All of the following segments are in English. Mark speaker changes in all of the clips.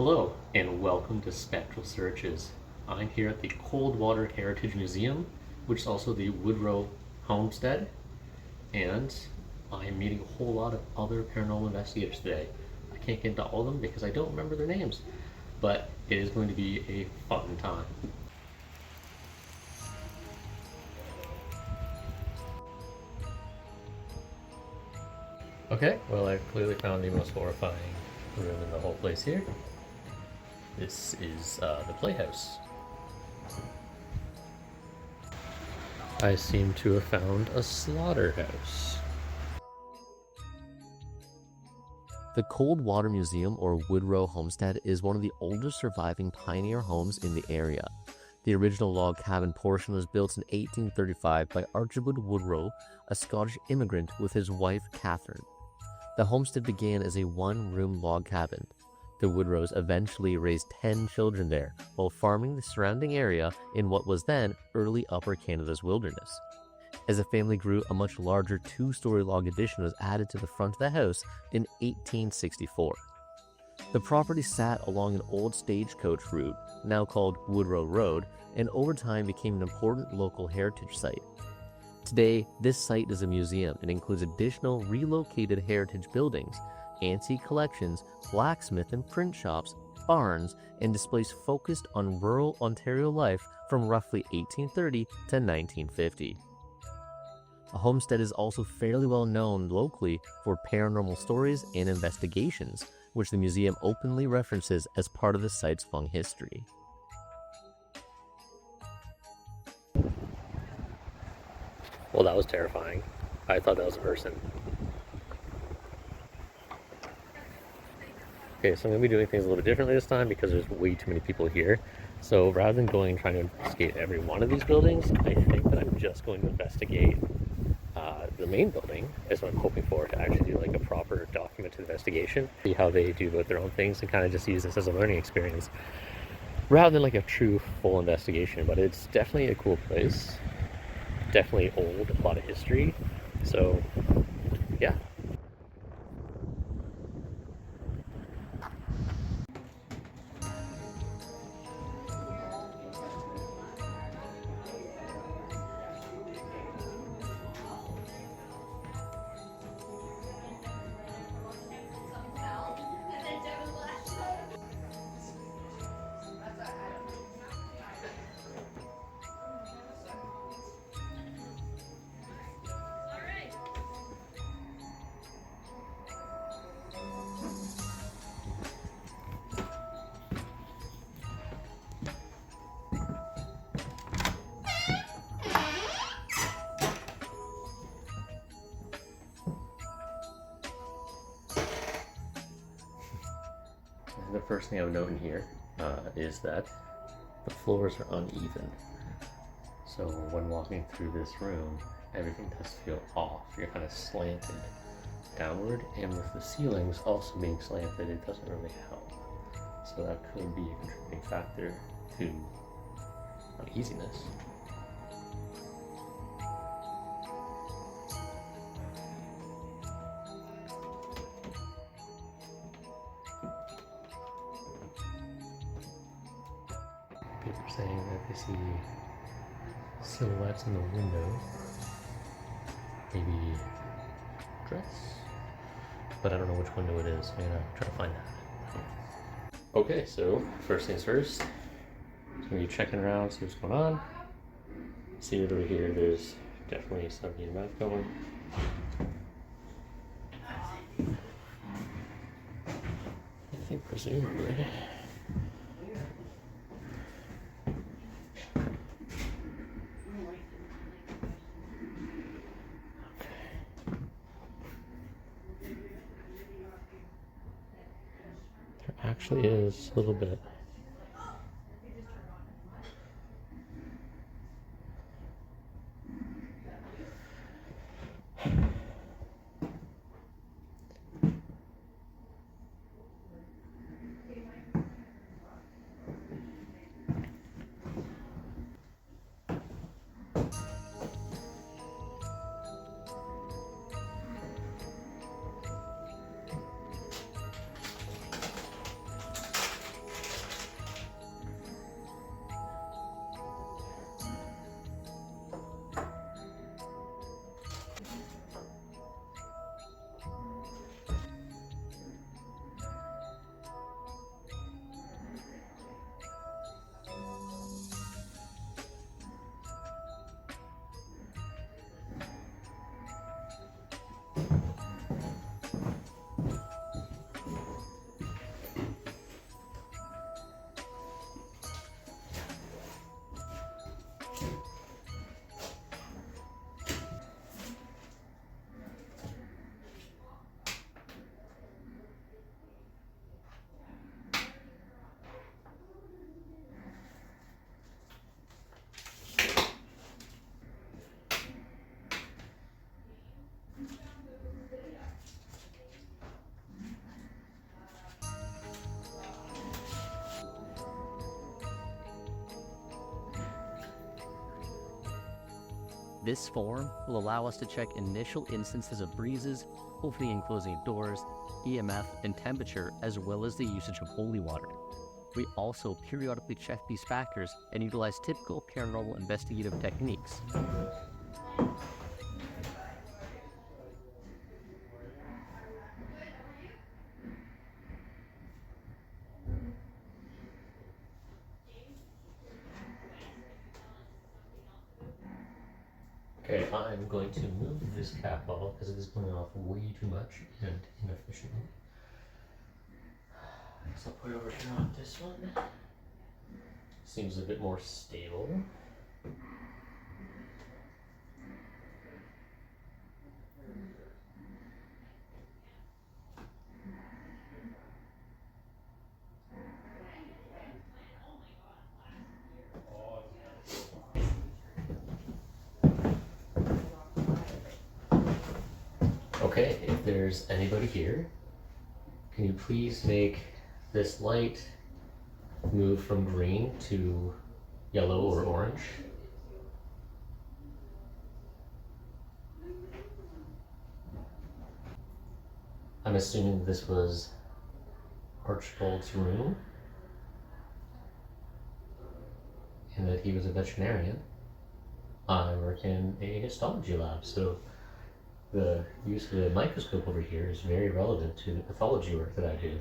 Speaker 1: Hello, and welcome to Spectral Searches. I'm here at the Coldwater Heritage Museum, which is also the Woodrow Homestead, and I'm meeting a whole lot of other paranormal investigators today. I can't get into all of them because I don't remember their names, but it is going to be a fun time. Okay, well, I've clearly found the most horrifying room in the whole place here. This is the playhouse. I seem to have found a slaughterhouse.
Speaker 2: The Coldwater Museum, or Woodrow Homestead, is one of the oldest surviving pioneer homes in the area. The original log cabin portion was built in 1835 by Archibald Woodrow, a Scottish immigrant, with his wife Catherine. The homestead began as a one-room log cabin. The Woodrows eventually raised 10 children there, while farming the surrounding area in what was then early Upper Canada's wilderness. As the family grew, a much larger two-story log addition was added to the front of the house in 1864. The property sat along an old stagecoach route, now called Woodrow Road, and over time became an important local heritage site. Today, this site is a museum and includes additional relocated heritage buildings, antique collections, blacksmith and print shops, barns, and displays focused on rural Ontario life from roughly 1830 to 1950. The homestead is also fairly well known locally for paranormal stories and investigations, which the museum openly references as part of the site's long history.
Speaker 1: Well, that was terrifying. I thought that was a person. Okay, so I'm going to be doing things a little bit differently this time because there's way too many people here. So rather than going and trying to investigate every one of these buildings, I think that I'm just going to investigate the main building is what I'm hoping for, to actually do like a proper documented investigation, see how they do both their own things, and kind of just use this as a learning experience rather than like a true full investigation. But it's definitely a cool place, definitely old, a lot of history, so yeah. The first thing I would note in here is that the floors are uneven. So when walking through this room, everything does feel off. You're kind of slanted downward, and with the ceilings also being slanted, it doesn't really help. So that could be a contributing factor to uneasiness. People are saying that they see silhouettes in the window, maybe dress, but I don't know which window it is. I'm gonna try to find that. Okay, so first things first, I'm gonna be checking around, see what's going on. See it over here, there's definitely some EMF going. I think presumably. Actually is a little bit.
Speaker 3: This form will allow us to check initial instances of breezes, opening and closing of doors, EMF, and temperature, as well as the usage of holy water. We also periodically check these factors and utilize typical paranormal investigative techniques.
Speaker 1: Okay, I'm going to move this cat ball because it is going off way too much and inefficiently. So I'll put it over here on this one. Seems a bit more stable. Okay, if there's anybody here, can you please make this light move from green to yellow or orange? I'm assuming this was Archibald's room and that he was a veterinarian. I work in a histology lab, so the use of the microscope over here is very relevant to the pathology work that I do.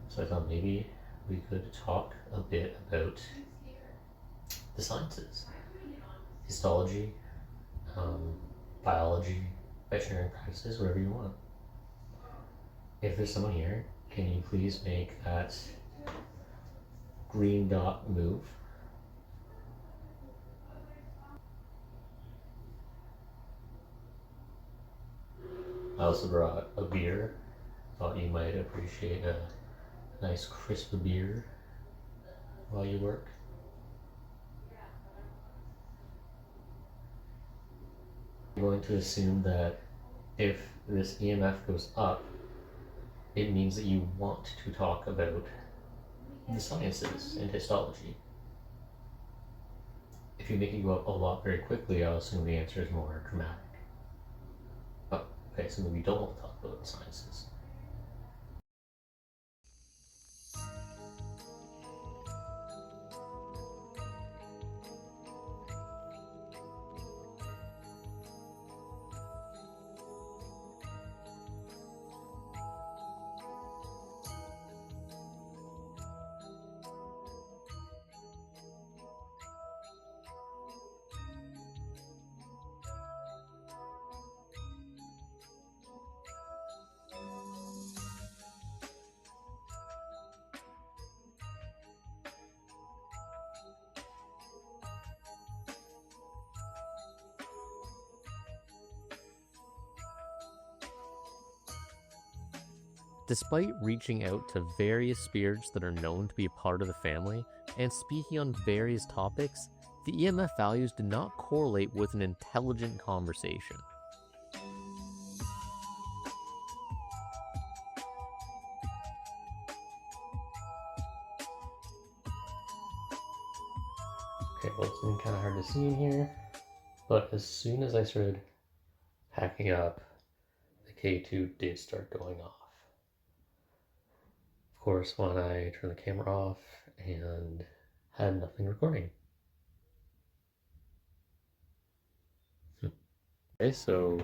Speaker 1: So I thought maybe we could talk a bit about the sciences, histology, biology, veterinary practices, whatever you want. If there's someone here, can you please make that green dot move? I also brought a beer. Thought you might appreciate a nice crisp beer while you work. I'm going to assume that if this EMF goes up, it means that you want to talk about the sciences and histology. If you make it go up a lot very quickly, I'll assume the answer is more dramatic. Oh, okay, so maybe we don't want to talk about the sciences.
Speaker 2: Despite reaching out to various spirits that are known to be a part of the family and speaking on various topics, the EMF values did not correlate with an intelligent conversation.
Speaker 1: Okay, well, it's been kind of hard to see in here, but as soon as I started packing up, the K2 did start going off. Of course, when I turned the camera off and had nothing recording. Okay, so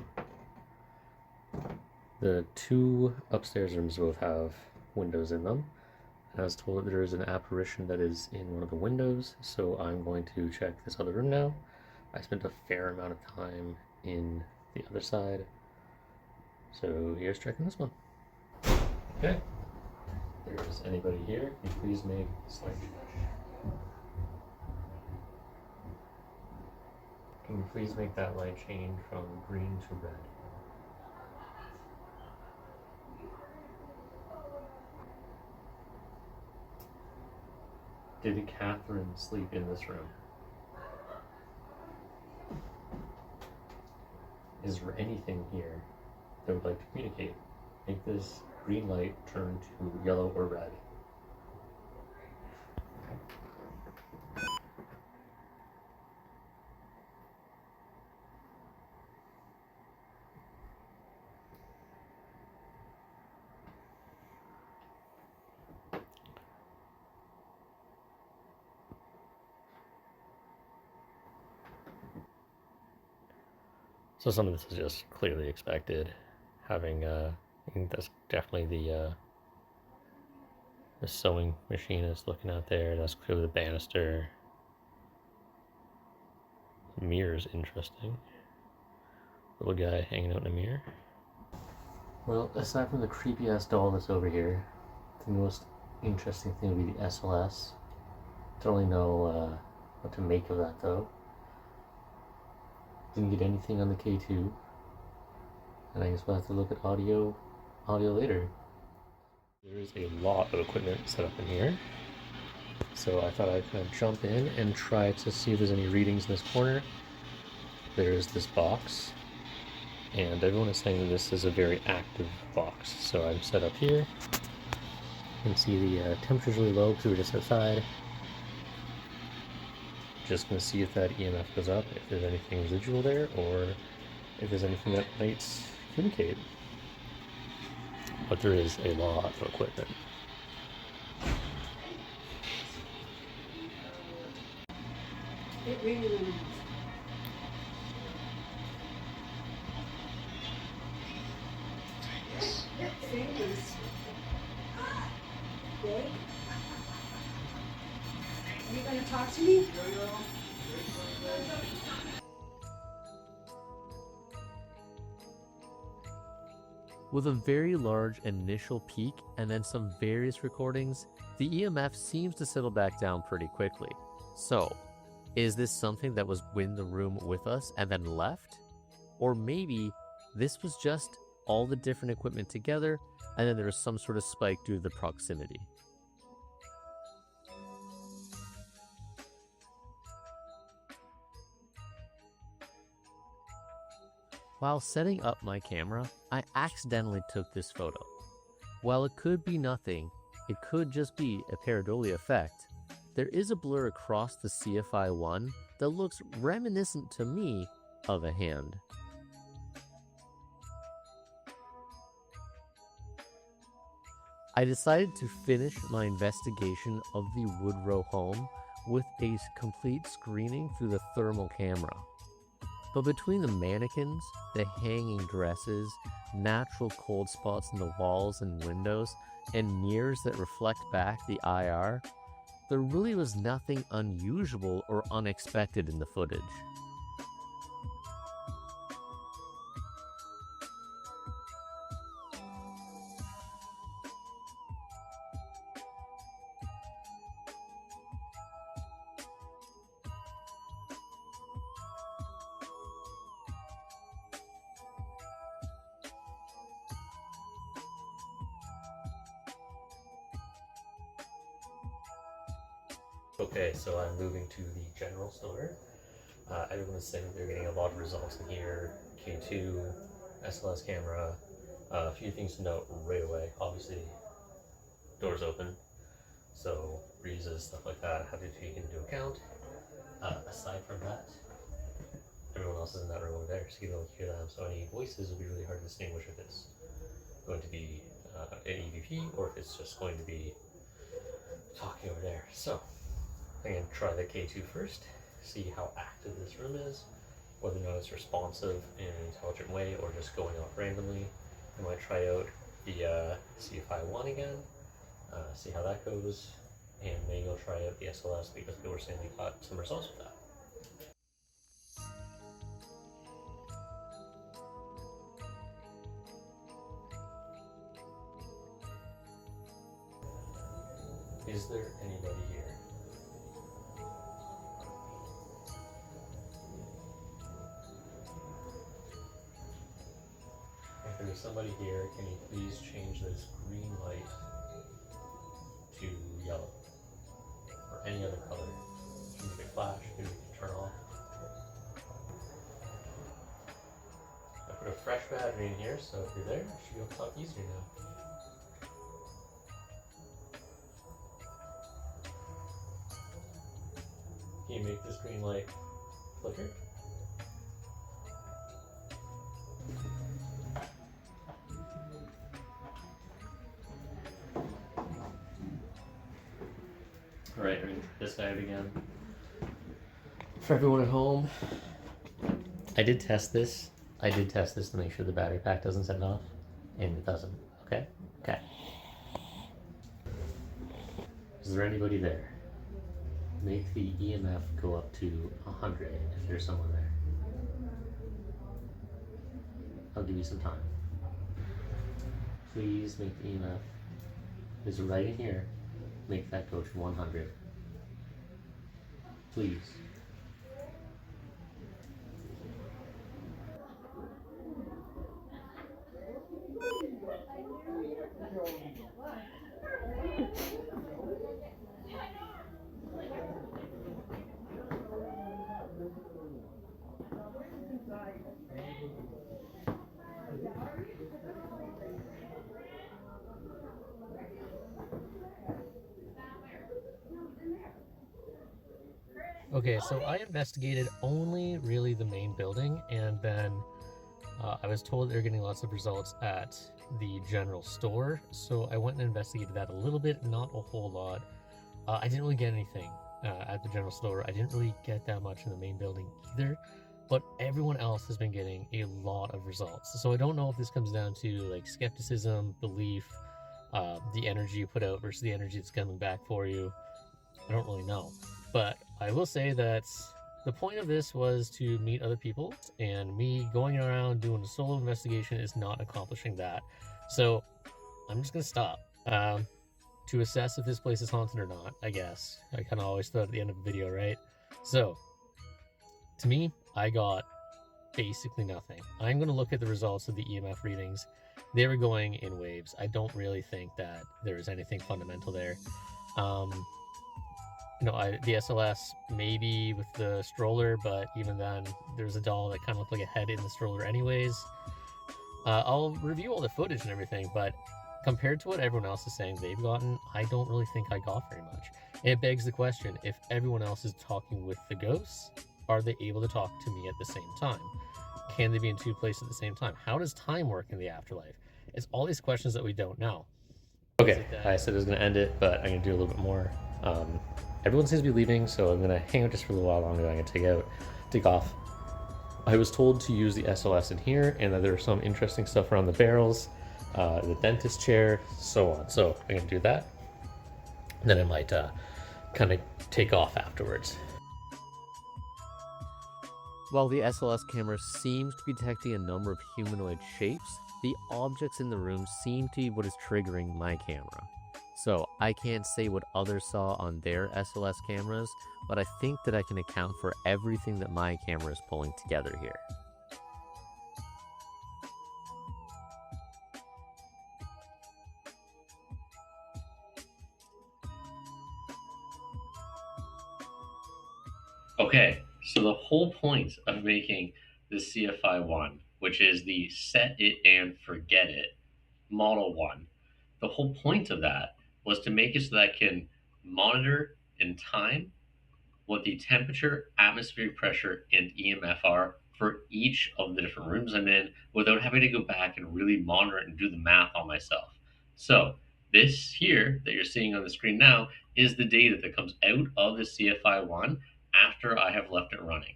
Speaker 1: the two upstairs rooms both have windows in them. And I was told that there is an apparition that is in one of the windows, so I'm going to check this other room now. I spent a fair amount of time in the other side, so here's checking this one. Okay. If there's anybody here, can you please make a slight change? Can you please make that light change from green to red? Did Catherine sleep in this room? Is there anything here that would like to communicate? Make this green light turn to yellow or red. So some of this is just clearly expected. Having, I think that's definitely the sewing machine is looking out there. That's clearly the banister. The mirror is interesting. Little guy hanging out in a mirror. Well, aside from the creepy ass doll that's over here, the most interesting thing would be the SLS. Don't really know what to make of that though. Didn't get anything on the K2, and I guess we'll have to look at audio later. There is a lot of equipment set up in here, so I thought I'd kind of jump in and try to see if there's any readings in this corner. There's this box, and everyone is saying that this is a very active box. So I'm set up here. You can see the temperature's really low because we were just outside. Just going to see if that EMF goes up, if there's anything residual there, or if there's anything that might communicate. But there is a lot of equipment.
Speaker 4: It really fingers. Good. Are you gonna talk to me?
Speaker 2: With a very large initial peak and then some various recordings, the EMF seems to settle back down pretty quickly. So, is this something that was in the room with us and then left? Or maybe this was just all the different equipment together and then there was some sort of spike due to the proximity. While setting up my camera, I accidentally took this photo. While it could be nothing, it could just be a pareidolia effect. There is a blur across the CFI1 that looks reminiscent to me of a hand. I decided to finish my investigation of the Woodrow home with a complete screening through the thermal camera. But between the mannequins, the hanging dresses, natural cold spots in the walls and windows, and mirrors that reflect back the IR, there really was nothing unusual or unexpected in the footage.
Speaker 1: Okay, so I'm moving to the general store. Everyone's saying that they're getting a lot of results in here. K2, SLS camera, a few things to note right away. Obviously, doors open, so breezes, stuff like that have to be taken into account. Aside from that, everyone else is in that room over there, so you can only hear them. So any voices will be really hard to distinguish if it's going to be an EVP or if it's just going to be talking over there. So I'm going to try the K2 first, see how active this room is, whether or not it's responsive in an intelligent way or just going off randomly. I might try out the CFI1 again, see how that goes, and maybe I'll try out the SLS because people were saying they got some results with that. Is there anybody here? If there's somebody here, can you please change this green light to yellow? Or any other color. Can you make it flash, maybe we can turn off. I put a fresh battery in here, so if you're there, it should be able to talk easier now. Can you make this green light flicker? Alright, I'm gonna try this guy out again. For everyone at home, I did test this I did test this to make sure the battery pack doesn't set off, and it doesn't. Okay? Okay. Is there anybody there? Make the EMF go up to 100 if there's someone there. I'll give you some time. Please make the EMF. It's right in here. Make that go to 100. Please. Okay, so I investigated only really the main building, and then I was told they're getting lots of results at the general store, so I went and investigated that a little bit, not a whole lot. I didn't really get anything at the general store. I didn't really get that much in the main building either, but everyone else has been getting a lot of results. So I don't know if this comes down to like skepticism, belief, the energy you put out versus the energy that's coming back for you. I don't really know. But I will say that the point of this was to meet other people, and me going around doing a solo investigation is not accomplishing that. So I'm just going to stop to assess if this place is haunted or not, I guess. I kind of always thought at the end of a video, right? So to me, I got basically nothing. I'm going to look at the results of the EMF readings. They were going in waves. I don't really think that there is anything fundamental there. The SLS maybe with the stroller, but even then, there's a doll that kind of looked like a head in the stroller anyways. I'll review all the footage and everything, but compared to what everyone else is saying they've gotten, I don't really think I got very much. And it begs the question, if everyone else is talking with the ghosts, are they able to talk to me at the same time? Can they be in two places at the same time? How does time work in the afterlife? It's all these questions that we don't know. Okay, I said I was going to end it, but I'm going to do a little bit more. Everyone seems to be leaving, so I'm going to hang out just for a little while longer. I'm going to take off. I was told to use the SLS in here, and that there was some interesting stuff around the barrels, the dentist chair, so on. So I'm going to do that. And then I might kind of take off afterwards.
Speaker 2: While the SLS camera seems to be detecting a number of humanoid shapes, the objects in the room seem to be what is triggering my camera. So I can't say what others saw on their SLS cameras, but I think that I can account for everything that my camera is pulling together here.
Speaker 1: Okay, so the whole point of making the CFI-1, which is the set it and forget it Model 1, the whole point of that was to make it so that it can monitor in time what the temperature, atmospheric pressure, and EMF are for each of the different rooms I'm in without having to go back and really monitor it and do the math on myself. So this here that you're seeing on the screen now is the data that comes out of the CFI-1 after I have left it running.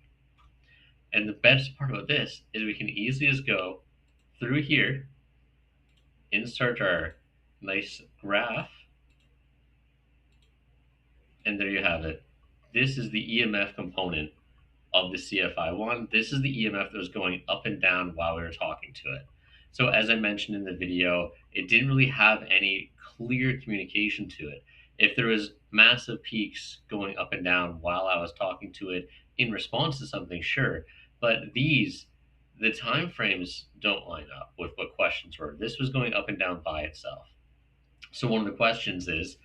Speaker 1: And the best part about this is we can easily just go through here, insert our nice graph, and there you have it. This is the EMF component of the CFI-1. This is the EMF that was going up and down while we were talking to it. So as I mentioned in the video, it didn't really have any clear communication to it. If there was massive peaks going up and down while I was talking to it in response to something, sure. But the time frames don't line up with what questions were. This was going up and down by itself. So one of the questions is,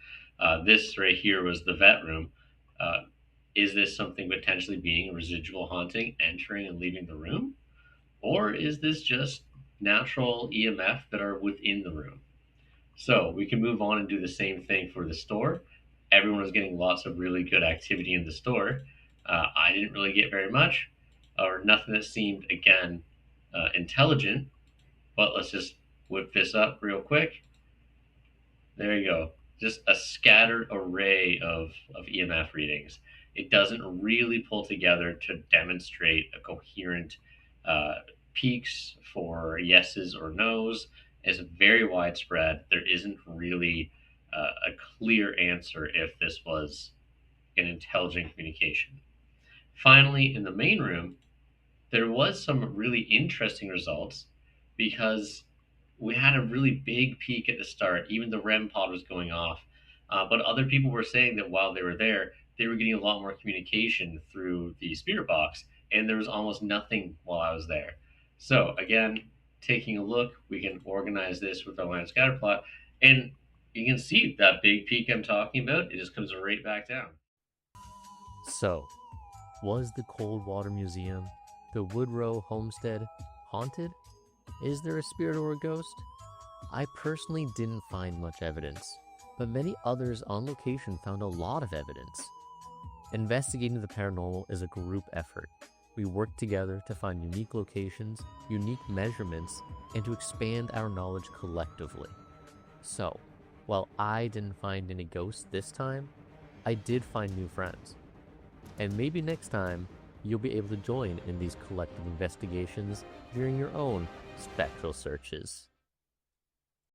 Speaker 1: this right here was the vet room. Is this something potentially being a residual haunting, entering and leaving the room? Or is this just natural EMF that are within the room? So we can move on and do the same thing for the store. Everyone was getting lots of really good activity in the store. I didn't really get very much, or nothing that seemed, again, intelligent. But let's just whip this up real quick. There you go. Just a scattered array of EMF readings. It doesn't really pull together to demonstrate a coherent peaks, for yeses or nos, is very widespread. There isn't really a clear answer if this was an intelligent communication. Finally, in the main room, there was some really interesting results because we had a really big peak at the start. Even the REM pod was going off. But other people were saying that while they were there, they were getting a lot more communication through the spirit box, and there was almost nothing while I was there. So, again, taking a look, we can organize this with our line scatter plot, and you can see that big peak I'm talking about, it just comes right back down.
Speaker 2: So, was the Coldwater Museum, the Woodrow Homestead, haunted? Is there a spirit or a ghost? I personally didn't find much evidence, but many others on location found a lot of evidence. Investigating the paranormal is a group effort. We work together to find unique locations, unique measurements, and to expand our knowledge collectively. So, while I didn't find any ghosts this time, I did find new friends. And maybe next time, you'll be able to join in these collective investigations during your own spectral searches.